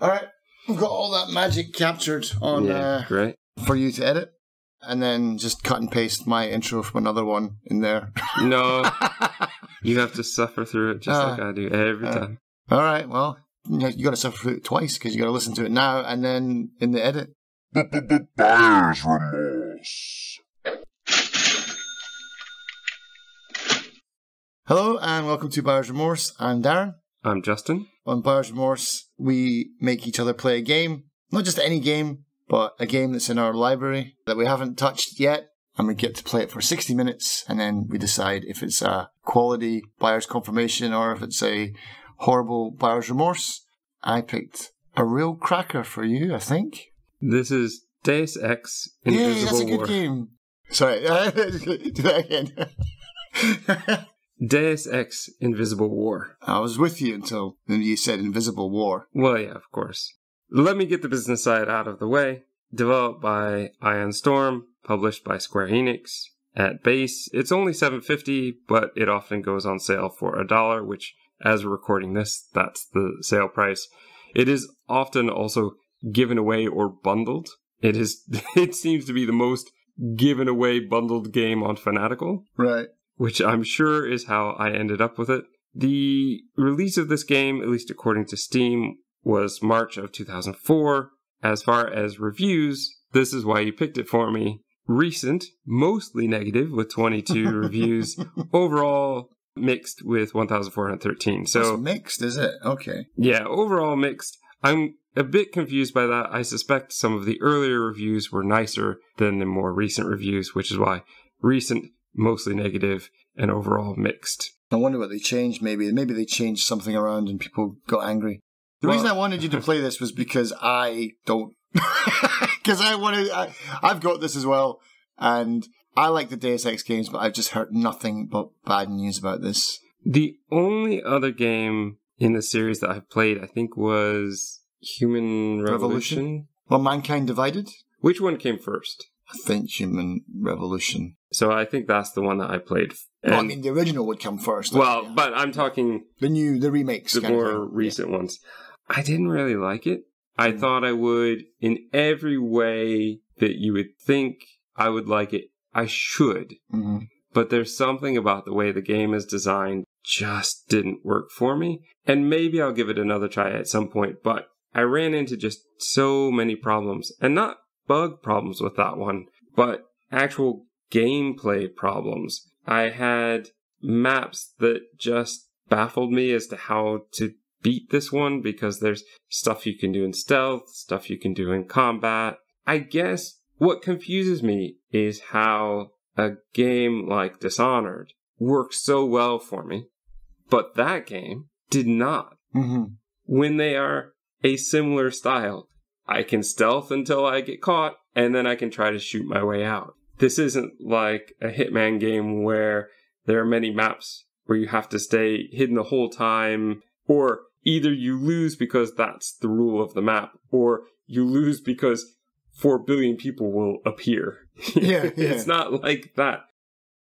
All right. We've got all that magic captured on great. For you to edit. And then just cut and paste my intro from another one in there. No. You have to suffer through it just like I do every time. All right. Well, you got to suffer through it twice because you got to listen to it now and then in the edit. Buyer's Remorse. Hello and welcome to Buyer's Remorse. I'm Darren. I'm Justin. On Buyer's Remorse, we make each other play a game. Not just any game, but a game that's in our library that we haven't touched yet. And we get to play it for 60 minutes. And then we decide if it's a quality buyer's confirmation or if it's a horrible buyer's remorse. I picked a real cracker for you, I think. This is Deus Ex Invisible War. Yeah, that's a good game. Sorry, do that again. Deus Ex Invisible War. I was with you until you said Invisible War. Well, yeah, of course. Let me get the business side out of the way. Developed by Ion Storm, published by Square Enix. At base, it's only $7.50, but it often goes on sale for $1, which, as we're recording this, that's the sale price. It is often also given away or bundled. It seems to be the most given away bundled game on Fanatical. Right. Which I'm sure is how I ended up with it. The release of this game, at least according to Steam, was March of 2004. As far as reviews, this is why you picked it for me. Recent, mostly negative with 22 reviews. Overall, mixed with 1,413. So it's mixed, is it? Okay. Yeah, overall mixed. I'm a bit confused by that. I suspect some of the earlier reviews were nicer than the more recent reviews, which is why recent, mostly negative, and overall mixed. I wonder what they changed, maybe. Maybe they changed something around and people got angry. The reason I wanted you to play this was because I don't... Because I've got this as well, and I like the Deus Ex games, but I've just heard nothing but bad news about this. The only other game in the series that I've played, I think, was Human Revolution. Well, Mankind Divided? Which one came first? I think Human Revolution. So I think that's the one that I played. Well, I mean, the original would come first. Well, but I'm talking... The remakes. The more recent ones. I didn't really like it. I thought I would, in every way that you would think I would like it, I should. Mm-hmm. But there's something about the way the game is designed just didn't work for me. And maybe I'll give it another try at some point, but I ran into just so many problems. And not bug problems with that one, but actual gameplay problems. I had maps that just baffled me as to how to beat this one, because there's stuff you can do in stealth, stuff you can do in combat. I guess what confuses me is how a game like Dishonored works so well for me, but that game did not. Mm-hmm. When they are a similar style, I can stealth until I get caught, and then I can try to shoot my way out. This isn't like a Hitman game where there are many maps where you have to stay hidden the whole time, or either you lose because that's the rule of the map, or you lose because 4 billion people will appear. Yeah. It's not like that.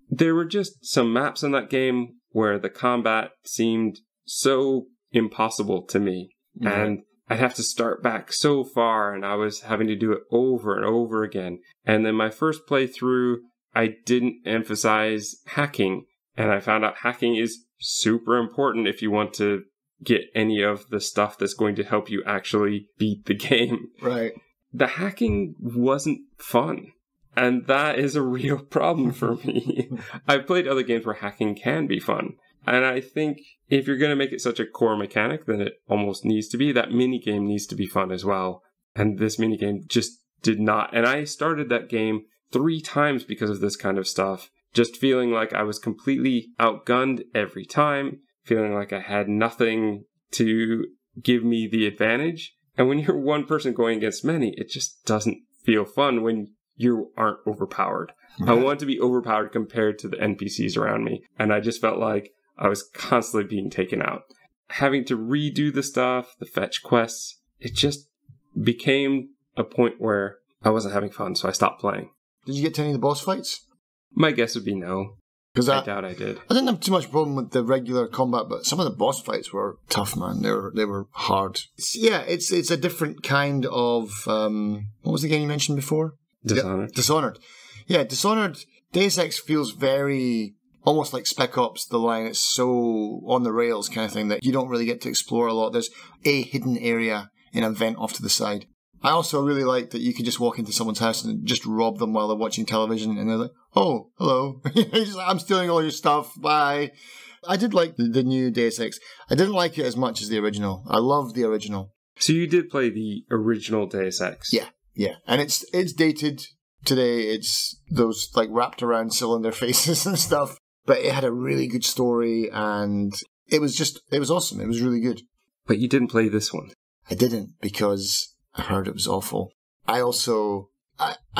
There were just some maps in that game where the combat seemed so impossible to me. Yeah. And I'd have to start back so far, and I was having to do it over and over again. And then my first playthrough, I didn't emphasize hacking. And I found out hacking is super important if you want to get any of the stuff that's going to help you actually beat the game. Right. The hacking wasn't fun. And that is a real problem for me. I've played other games where hacking can be fun. And I think if you're going to make it such a core mechanic, then it almost needs to be. That minigame needs to be fun as well. And this minigame just did not. And I started that game 3 times because of this kind of stuff. Just feeling like I was completely outgunned every time. Feeling like I had nothing to give me the advantage. And when you're one person going against many, it just doesn't feel fun when you aren't overpowered. Right. I want to be overpowered compared to the NPCs around me. And I just felt like I was constantly being taken out. Having to redo the stuff, the fetch quests, it just became a point where I wasn't having fun, so I stopped playing. Did you get to any of the boss fights? My guess would be no. Because I doubt I did. I didn't have too much problem with the regular combat, but some of the boss fights were tough, man. They were hard. Yeah, it's a different kind of what was the game you mentioned before? Dishonored. Dishonored. Yeah, Dishonored. Deus Ex feels very almost like Spec Ops. The line, it's so on the rails kind of thing that you don't really get to explore a lot. There's a hidden area in a vent off to the side. I also really like that you could just walk into someone's house and just rob them while they're watching television, and they're like, "Oh, hello, I'm stealing all your stuff. Bye." I did like the new Deus Ex. I didn't like it as much as the original. I love the original. So you did play the original Deus Ex? Yeah, and it's dated today. It's those like wrapped around cylinder faces and stuff, but it had a really good story, and it was awesome. It was really good. But you didn't play this one. I didn't because I heard it was awful. I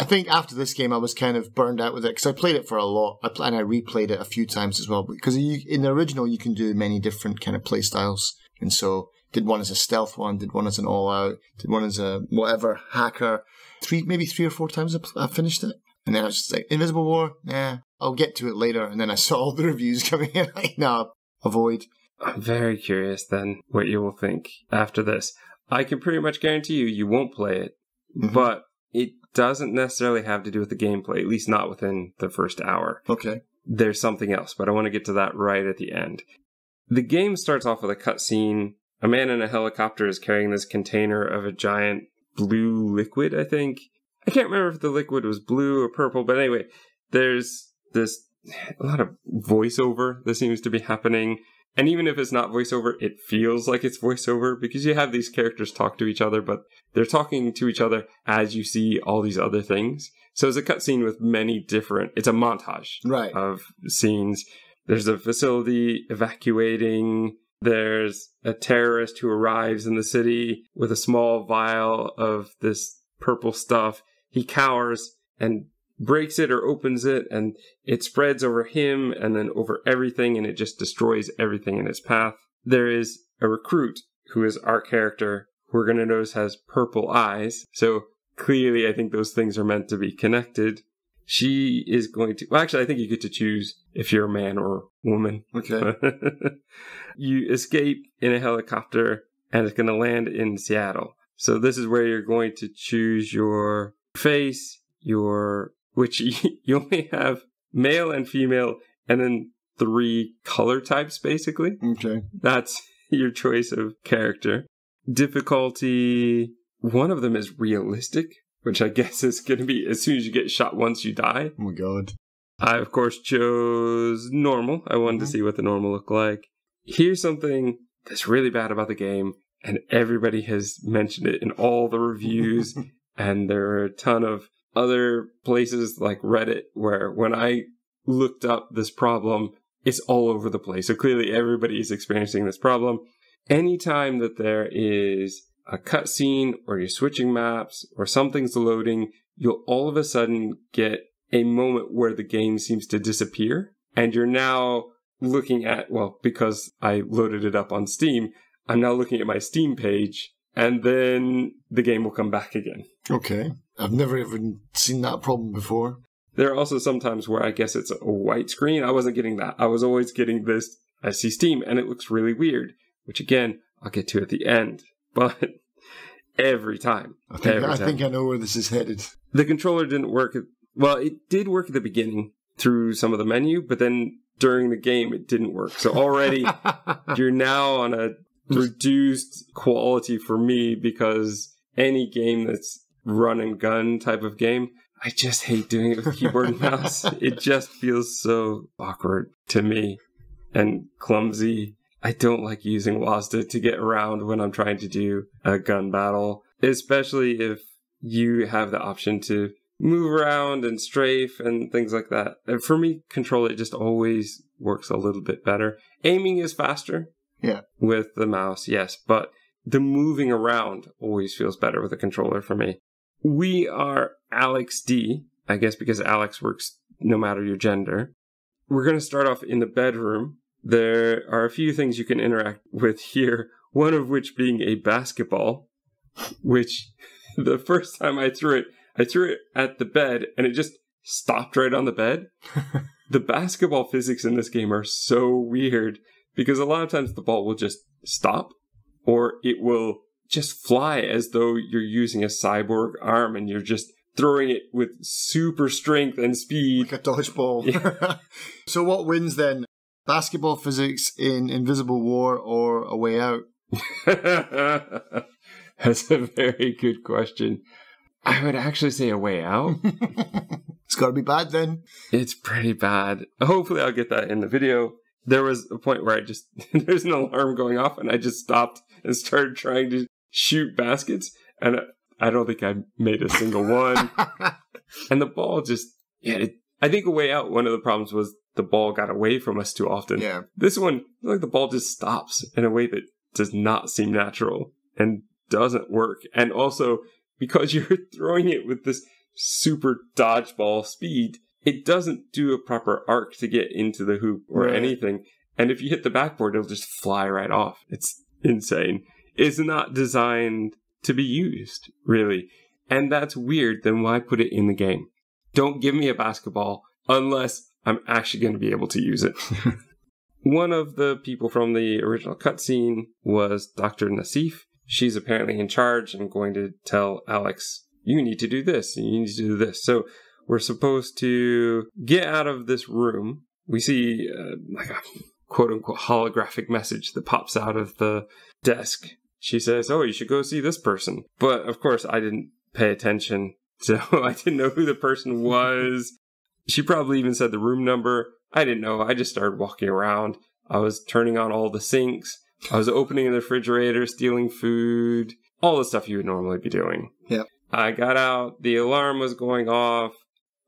think after this game I was kind of burned out with it because I played it for a lot, and I replayed it a few times as well. Because in the original you can do many different kind of play styles, and so did one as a stealth one, did one as an all-out, did one as a whatever hacker. Maybe three or four times I finished it, and then I was just like, Invisible War, I'll get to it later. And then I saw all the reviews coming in, like, no, avoid. I'm very curious then what you will think after this. I can pretty much guarantee you won't play it, but it doesn't necessarily have to do with the gameplay, at least not within the first hour. Okay. There's something else, but I want to get to that right at the end. The game starts off with a cutscene. A man in a helicopter is carrying this container of a giant blue liquid, I think. I can't remember if the liquid was blue or purple, but anyway, there's a lot of voiceover that seems to be happening. And even if it's not voiceover, it feels like it's voiceover because you have these characters talk to each other, but they're talking to each other as you see all these other things. So it's a cutscene with many different, it's a montage of scenes. There's a facility evacuating. There's a terrorist who arrives in the city with a small vial of this purple stuff. He cowers and breaks it or opens it, and it spreads over him and then over everything, and it just destroys everything in its path. There is a recruit who is our character, who we're going to notice has purple eyes. So clearly, I think those things are meant to be connected. She is going to... Well, actually, I think you get to choose if you're a man or woman. Okay. You escape in a helicopter, and it's going to land in Seattle. So this is where you're going to choose your face, which you only have male and female, and then 3 color types, basically. Okay. That's your choice of character. Difficulty, one of them is realistic, which I guess is going to be as soon as you get shot once you die. Oh my god. I, of course, chose normal. I wanted to see what the normal looked like. Here's something that's really bad about the game, and everybody has mentioned it in all the reviews, and there are a ton of other places like Reddit where when I looked up this problem, it's all over the place. So clearly everybody is experiencing this problem. Anytime that there is a cutscene or you're switching maps or something's loading, you'll all of a sudden get a moment where the game seems to disappear. And you're now looking at, well, because I loaded it up on Steam, I'm now looking at my Steam page, and then the game will come back again. Okay. I've never even seen that problem before. There are also some times where I guess it's a white screen. I wasn't getting that. I was always getting this, I see Steam, and it looks really weird, which again, I'll get to at the end. But every time. I think I know where this is headed. The controller didn't work. Well, it did work at the beginning through some of the menu, but then during the game, it didn't work. So already, you're now on a reduced quality for me because any game that's run and gun type of game, I just hate doing it with keyboard and mouse. It just feels so awkward to me and clumsy. I don't like using WASD to get around when I'm trying to do a gun battle, especially if you have the option to move around and strafe and things like that. And for me, control, it just always works a little bit better. Aiming is faster. Yeah. With the mouse, yes, but the moving around always feels better with a controller for me. We are Alex D, I guess because Alex works no matter your gender. We're going to start off in the bedroom. There are a few things you can interact with here, one of which being a basketball, which the first time I threw it at the bed, and it just stopped right on the bed. The basketball physics in this game are so weird because a lot of times the ball will just stop or it will just fly as though you're using a cyborg arm and you're just throwing it with super strength and speed. Like a dodgeball. Yeah. So what wins then? Basketball physics in Invisible War or A Way Out? That's a very good question. I would actually say A Way Out. It's got to be bad then. It's pretty bad. Hopefully I'll get that in the video. There was a point where there's an alarm going off and I just stopped and started trying to shoot baskets. And I don't think I made a single one. And the ball just, I think A Way Out, one of the problems was the ball got away from us too often. Yeah. This one, like the ball just stops in a way that does not seem natural and doesn't work. And also, because you're throwing it with this super dodgeball speed, it doesn't do a proper arc to get into the hoop or anything. And if you hit the backboard, it'll just fly right off. It's insane. It's not designed to be used, really. And that's weird. Then why put it in the game? Don't give me a basketball unless I'm actually going to be able to use it. One of the people from the original cutscene was Dr. Nassif. She's apparently in charge and going to tell Alex, you need to do this, and you need to do this. So we're supposed to get out of this room. We see like a quote-unquote holographic message that pops out of the desk. She says, oh, you should go see this person. But, of course, I didn't pay attention, so I didn't know who the person was. She probably even said the room number. I didn't know. I just started walking around. I was turning on all the sinks. I was opening the refrigerator, stealing food, all the stuff you would normally be doing. Yep. I got out. The alarm was going off.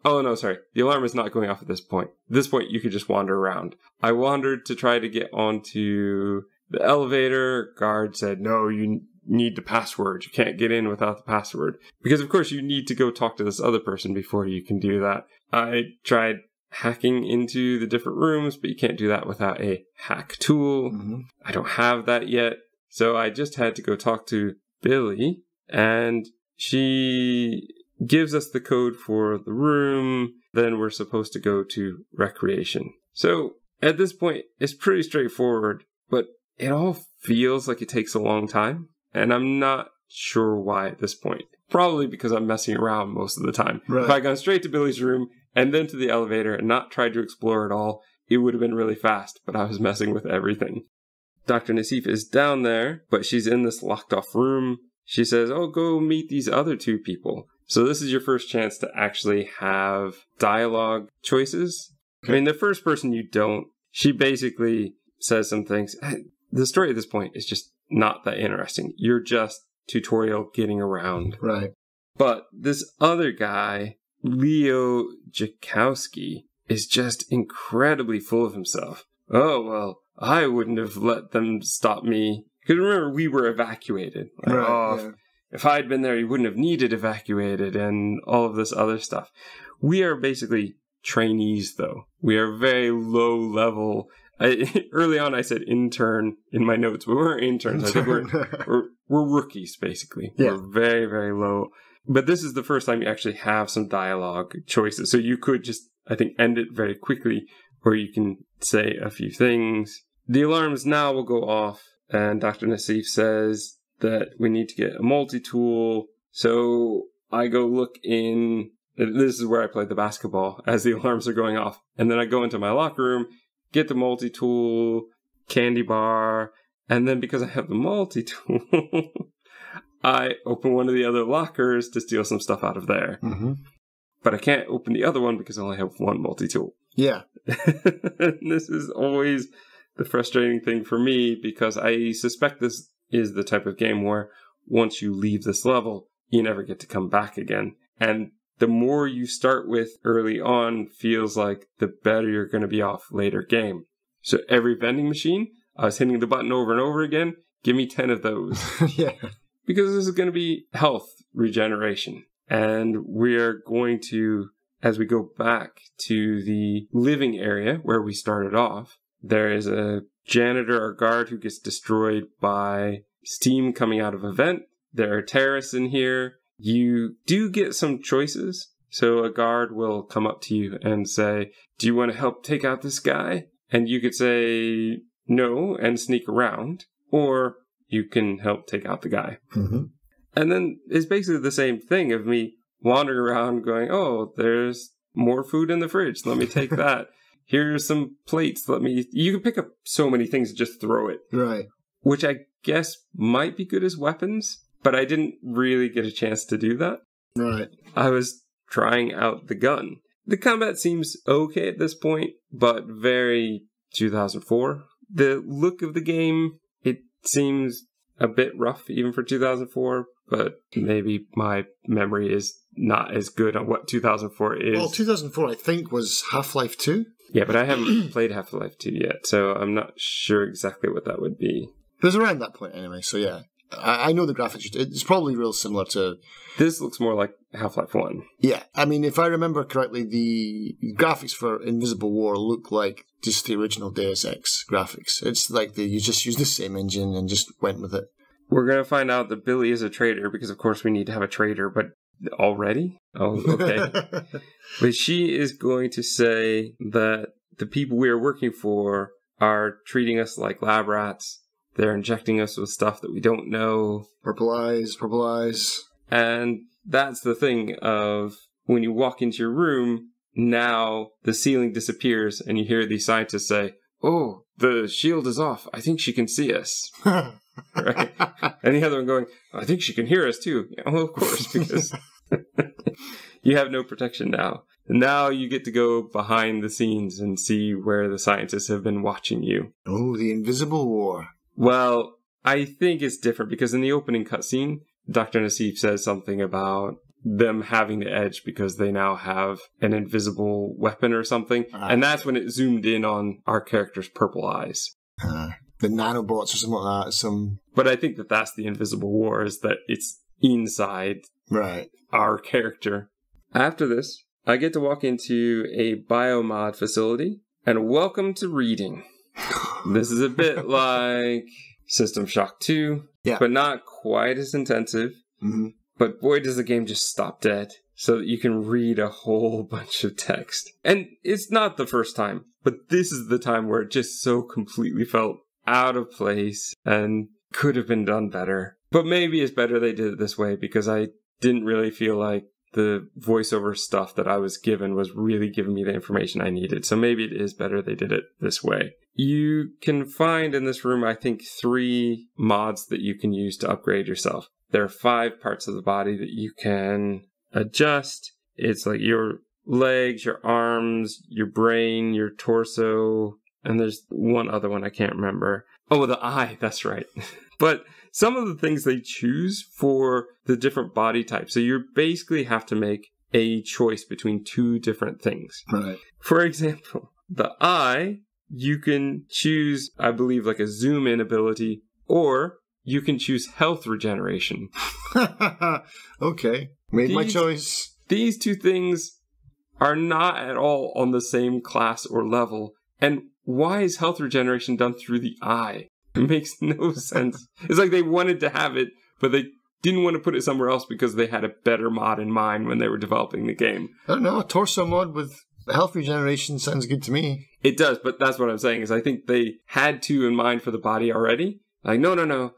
Oh, no, sorry. The alarm is not going off at this point. At this point, you could just wander around. I wandered to try to get onto the elevator. Guard said, no, you need the password. You can't get in without the password. Because, of course, you need to go talk to this other person before you can do that. I tried hacking into the different rooms, but you can't do that without a hack tool. Mm-hmm. I don't have that yet. So I just had to go talk to Billy, and she gives us the code for the room. Then we're supposed to go to Recreation. So at this point, it's pretty straightforward, but it all feels like it takes a long time. And I'm not sure why at this point. Probably because I'm messing around most of the time. Right. If I had gone straight to Billy's room and then to the elevator and not tried to explore it all, it would have been really fast, but I was messing with everything. Dr. Nassif is down there, but she's in this locked off room. She says, oh, go meet these other two people. So this is your first chance to actually have dialogue choices. I mean, the first person you don't. She basically says some things. The story at this point is just not that interesting. You're just tutorial getting around. Right. But this other guy, Leo Jakowski, is just incredibly full of himself. Oh, well, I wouldn't have let them stop me. Because remember, we were evacuated. Like, right, if I had been there, you wouldn't have needed evacuated and all of this other stuff. We are basically trainees, though. We are very low level. Early on, I said intern in my notes, but we're interns. I think we're rookies, basically. Yeah. We're very, very low. But this is the first time you actually have some dialogue choices. So you could just, I think, end it very quickly, or you can say a few things. The alarms now will go off, and Dr. Nassif says that we need to get a multi-tool. So I go look in. This is where I play the basketball as the alarms are going off. And then I go into my locker room, get the multi-tool, candy bar, and then because I have the multi-tool, I open one of the other lockers to steal some stuff out of there. Mm-hmm. But I can't open the other one because I only have one multi-tool. Yeah. This is always the frustrating thing for me because I suspect this is the type of game where once you leave this level, you never get to come back again. And the more you start with early on feels like the better you're going to be off later game. So every vending machine, I was hitting the button over and over again. Give me 10 of those. Yeah. Because this is going to be health regeneration. And we are going to, as we go back to the living area where we started off, there is a janitor or guard who gets destroyed by steam coming out of a vent. There are terrorists in here. You do get some choices. So a guard will come up to you and say, do you want to help take out this guy? And you could say no and sneak around, or you can help take out the guy. Mm-hmm. And then it's basically the same thing of me wandering around going, oh, there's more food in the fridge. Let me take that. Here's some plates. You can pick up so many things and just throw it. Right. Which I guess might be good as weapons, but I didn't really get a chance to do that. Right. I was trying out the gun. The combat seems okay at this point, but very 2004. The look of the game, it seems a bit rough even for 2004, but maybe my memory is not as good on what 2004 is. Well, 2004, I think, was Half-Life 2. Yeah, but I haven't played Half-Life 2 yet, so I'm not sure exactly what that would be. It was around that point anyway, so yeah. I know the graphics. It's probably real similar to... This looks more like Half-Life 1. Yeah, I mean, if I remember correctly, the graphics for Invisible War look like just the original Deus Ex graphics. It's like you just used the same engine and just went with it. We're going to find out that Billy is a traitor, because of course we need to have a traitor, but already? Oh, okay. But she is going to say that the people we are working for are treating us like lab rats. They're injecting us with stuff that we don't know. Purple eyes. And that's the thing of when you walk into your room, now the ceiling disappears and you hear these scientists say, oh, the shield is off. I think she can see us. Right? And the other one going, I think she can hear us too. Yeah, well, of course, because you have no protection now. Now you get to go behind the scenes and see where the scientists have been watching you. Oh, the Invisible War. Well, I think it's different because in the opening cutscene, Dr. Nassif says something about them having the edge because they now have an invisible weapon or something. And that's when it zoomed in on our character's purple eyes. The nanobots or something like that. But I think that's the Invisible War, is that it's inside our character. After this, I get to walk into a biomod facility, and welcome to reading. This is a bit like System Shock 2, but not quite as intensive. Mm-hmm. But boy, does the game just stop dead so that you can read a whole bunch of text. And it's not the first time, but this is the time where it just so completely felt out of place and could have been done better. But maybe it's better they did it this way, because I didn't really feel like the voiceover stuff that I was given was really giving me the information I needed. So maybe it is better they did it this way. You can find in this room, I think, 3 mods that you can use to upgrade yourself. There are 5 parts of the body that you can adjust. It's like your legs, your arms, your brain, your torso, and there's one other one I can't remember. Oh, the eye, that's right. But some of the things they choose for the different body types. So you basically have to make a choice between 2 different things. Right. For example, the eye, you can choose, I believe, like a zoom in ability, or you can choose health regeneration. Okay. Made my choice. These 2 things are not at all on the same class or level. And why is health regeneration done through the eye? It makes no sense. It's like they wanted to have it, but they didn't want to put it somewhere else because they had a better mod in mind when they were developing the game. I don't know. A torso mod with health regeneration sounds good to me. It does, but that's what I'm saying, is I think they had 2 in mind for the body already. Like, no.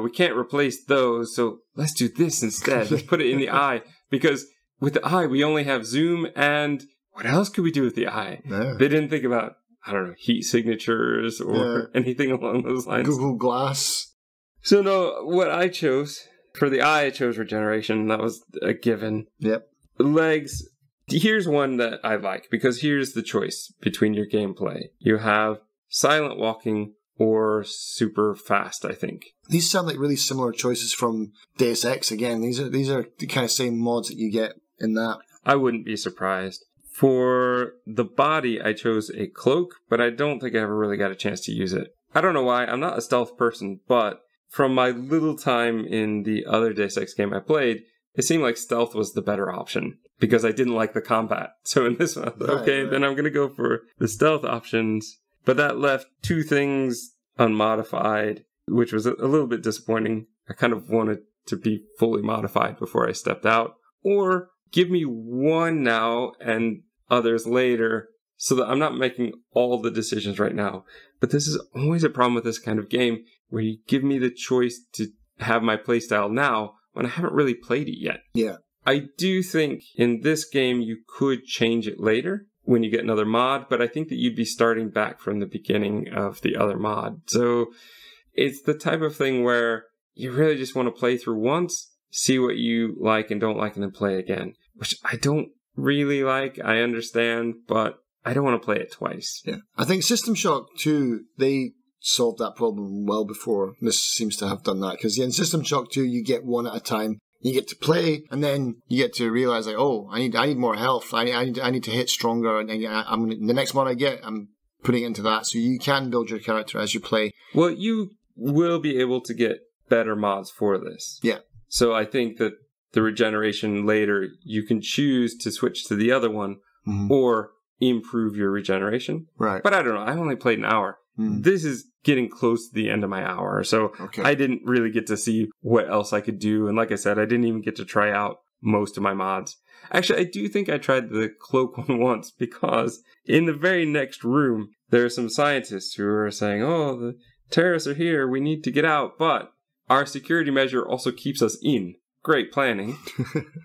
We can't replace those, so let's do this instead. Let's put it in the eye. Because with the eye, we only have zoom, and what else could we do with the eye? Yeah. They didn't think about, I don't know, heat signatures or anything along those lines. Google Glass. So no, what I chose, for the eye, I chose regeneration. That was a given. Yep. Legs, here's one that I like, because here's the choice between your gameplay. You have silent walking or super fast, I think. These sound like really similar choices from Deus Ex again. These are the kind of same mods that you get in that. I wouldn't be surprised. For the body, I chose a cloak, but I don't think I ever really got a chance to use it. I don't know why. I'm not a stealth person, but from my little time in the other Deus Ex game I played, it seemed like stealth was the better option because I didn't like the combat. So in this one, then I'm going to go for the stealth options. But that left 2 things unmodified, which was a little bit disappointing. I kind of wanted to be fully modified before I stepped out. Or give me one now and others later so that I'm not making all the decisions right now. But this is always a problem with this kind of game where you give me the choice to have my playstyle now when I haven't really played it yet. Yeah. I do think in this game you could change it later when you get another mod, but I think that you'd be starting back from the beginning of the other mod. So it's the type of thing where you really just want to play through once, see what you like and don't like, and then play again, which I don't really like. I understand, but I don't want to play it twice. Yeah. I think System Shock 2, they solved that problem well before this seems to have done that. Because in System Shock 2, you get one at a time. You get to play, and then you get to realize, like, oh, I need more health. I need to hit stronger, and the next one I get, I'm putting it into that. So you can build your character as you play. Well, you will be able to get better mods for this. Yeah. So I think that the regeneration later, you can choose to switch to the other one, or improve your regeneration. Right. But I don't know. I only played an hour. This is getting close to the end of my hour. So I didn't really get to see what else I could do. And like I said, I didn't even get to try out most of my mods. Actually, I do think I tried the cloak one once because in the very next room, there are some scientists who are saying, oh, the terrorists are here. We need to get out. But our security measure also keeps us in. Great planning.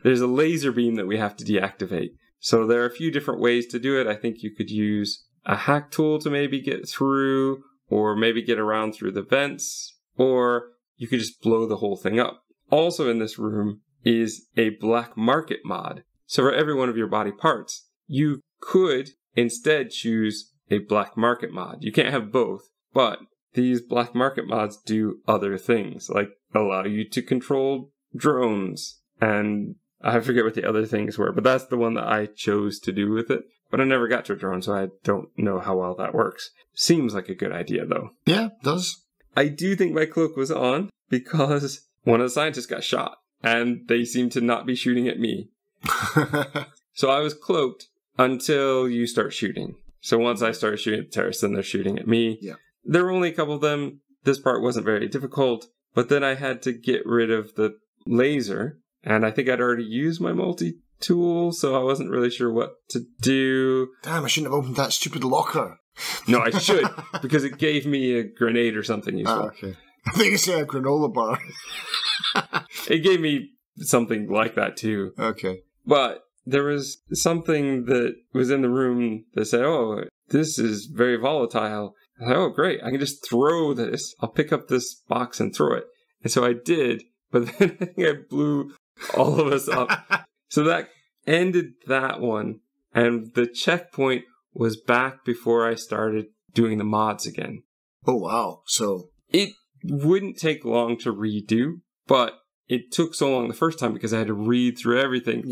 There's a laser beam that we have to deactivate. So there are a few different ways to do it. I think you could use a hack tool to maybe get through, or maybe get around through the vents, or you could just blow the whole thing up. Also in this room is a black market mod. So for every one of your body parts, you could instead choose a black market mod. You can't have both, but these black market mods do other things, like allow you to control drones, and I forget what the other things were, but that's the one that I chose to do with it. But I never got to a drone, so I don't know how well that works. Seems like a good idea, though. Yeah, it does. I do think my cloak was on because one of the scientists got shot, and they seem to not be shooting at me. So I was cloaked until you start shooting. So once I started shooting at the terrorists, then they're shooting at me. Yeah. There were only a couple of them. This part wasn't very difficult, but then I had to get rid of the laser, and I think I'd already used my multi-tool, so I wasn't really sure what to do. Damn, I shouldn't have opened that stupid locker. No, I should, because it gave me a grenade or something useful. Okay. I think you said a granola bar. It gave me something like that, too. Okay. But there was something that was in the room that said, oh, this is very volatile. I thought, oh, great, I can just throw this. I'll pick up this box and throw it. And so I did, but then I think I blew all of us up. So that ended that one. And the checkpoint was back before I started doing the mods again. Oh, wow. So it wouldn't take long to redo, but it took so long the first time because I had to read through everything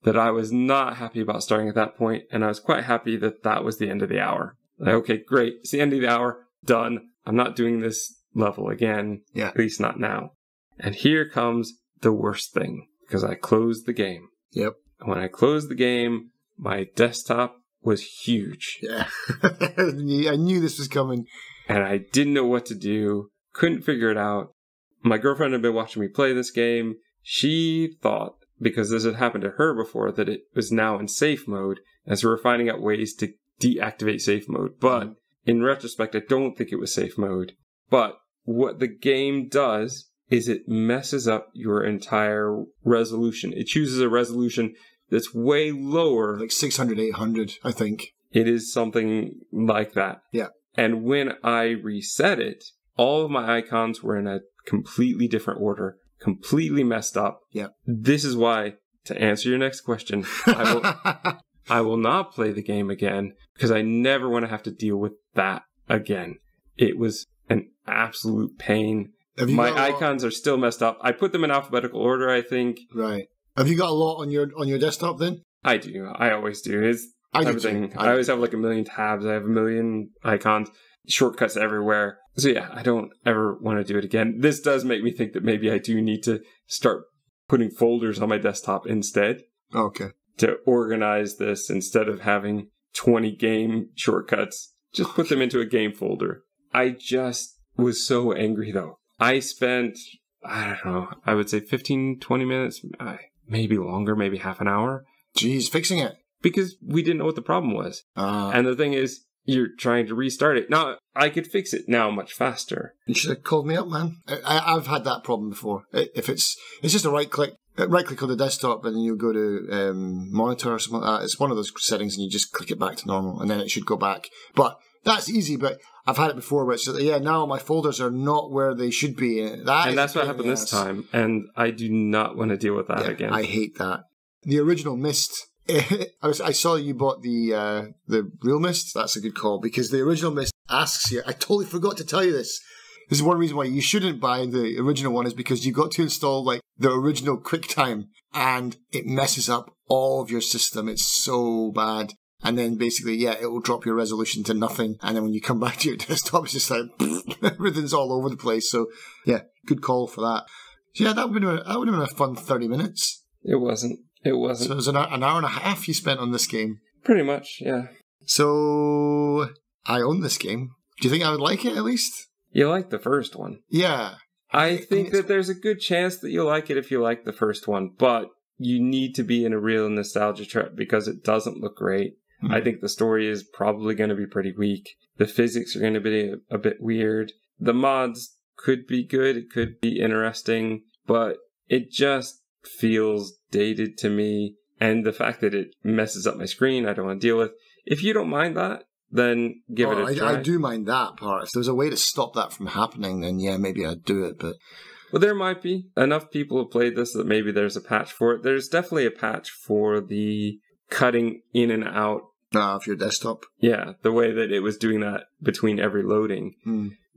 that I was not happy about starting at that point. And I was quite happy that that was the end of the hour. Like, okay, great. It's the end of the hour. Done. I'm not doing this level again. Yeah. At least not now. And here comes the worst thing, because I closed the game. Yep. And when I closed the game, my desktop was huge. Yeah. I knew this was coming. And I didn't know what to do. Couldn't figure it out. My girlfriend had been watching me play this game. She thought, because this had happened to her before, that it was now in safe mode, as we were finding out ways to deactivate safe mode. But in retrospect, I don't think it was safe mode. But what the game does is it messes up your entire resolution. It chooses a resolution that's way lower. Like 600, 800, I think. It is something like that. Yeah. And when I reset it, all of my icons were in a completely different completely messed up. Yeah. This is why, to answer your next question, I will not play the game again because I never want to have to deal with that again. It was an absolute pain. My icons are still messed up. I put them in alphabetical order, I think. Right. Have you got a lot on your desktop then? I do. I always do. It's everything. I always have like a million tabs. I have a million icons, shortcuts everywhere. So yeah, I don't ever want to do it again. This does make me think that maybe I do need to start putting folders on my desktop instead. Okay. To organize this instead of having 20 game shortcuts. Just put them into a game folder. I just was so angry though. I spent, I don't know, I would say 15, 20 minutes, maybe longer, maybe half an hour. Jeez, fixing it. Because we didn't know what the problem was. And the thing is, you're trying to restart it. Now, I could fix it now much faster. You should have called me up, man. I've had that problem before. If it's just a right click on the desktop and then you go to monitor or something like that. It's one of those settings and you just click it back to normal and then it should go back. But that's easy, but I've had it before where it's now my folders are not where they should be. That's what happened this time. And I do not want to deal with that again. I hate that. The original Myst... I saw you bought the real Myst. That's a good call because the original Myst asks you. I totally forgot to tell you this. This is one reason why you shouldn't buy the original one is because you've got to install like the original QuickTime and it messes up all of your system. It's so bad. And then basically, it will drop your resolution to nothing. And then when you come back to your desktop, it's just like everything's all over the place. So good call for that. So that would have been a fun 30 minutes. It wasn't. So it was an hour and a half you spent on this game. Pretty much, yeah. So I own this game. Do you think I would like it at least? You like the first one. Yeah. I think that there's a good chance that you'll like it if you like the first one, but you need to be in a real nostalgia trip because it doesn't look great. I think the story is probably going to be pretty weak. The physics are going to be a bit weird. The mods could be good. It could be interesting, but it just feels dated to me. And the fact that it messes up my screen, I don't want to deal with. If you don't mind that, then give it a try. I do mind that part. If there's a way to stop that from happening, then maybe I'd do it. But well, there might be. Enough people have played this that maybe there's a patch for it. There's definitely a patch for the cutting in and out of your desktop. Yeah, the way that it was doing that between every loading.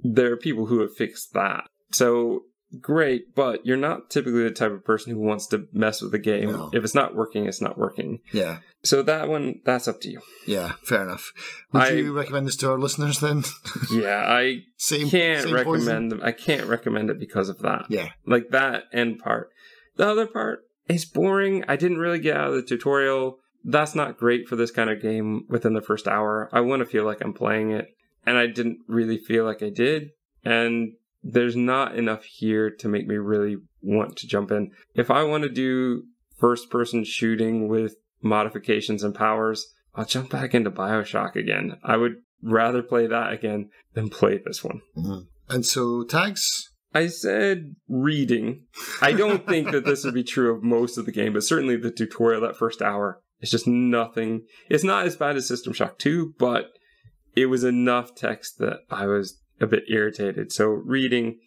There are people who have fixed that. So great, but you're not typically the type of person who wants to mess with the game. No. If it's not working, it's not working. Yeah. So that one, that's up to you. Yeah, fair enough. Would you recommend this to our listeners then? Yeah, I can't recommend them. I can't recommend it because of that. Yeah. Like that end part. The other part is boring. I didn't really get out of the tutorial. That's not great for this kind of game within the first hour. I want to feel like I'm playing it, and I didn't really feel like I did. And there's not enough here to make me really want to jump in. If I want to do first-person shooting with modifications and powers, I'll jump back into BioShock again. I would rather play that again than play this one. And so, tags? I said reading. I don't think that this would be true of most of the game, but certainly the tutorial, that first hour, it's just nothing. It's not as bad as System Shock 2, but it was enough text that I was a bit irritated. So reading,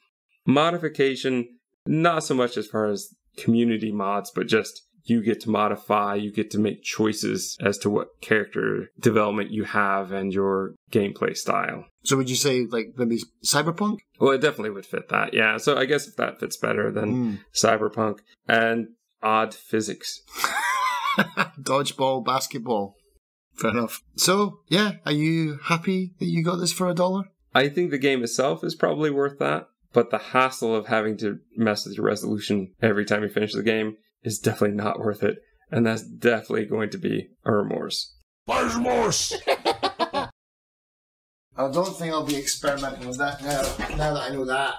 modification, not so much as far as community mods, but just you get to modify, you get to make choices as to what character development you have and your gameplay style. So would you say like maybe Cyberpunk? Well, it definitely would fit that, yeah. So I guess if that fits better than Cyberpunk. And odd physics. Dodgeball, basketball. Fair enough. So, are you happy that you got this for $1? I think the game itself is probably worth that, but the hassle of having to mess with your resolution every time you finish the game is definitely not worth it, and that's definitely going to be a remorse. There's remorse! I don't think I'll be experimenting with that now that I know that.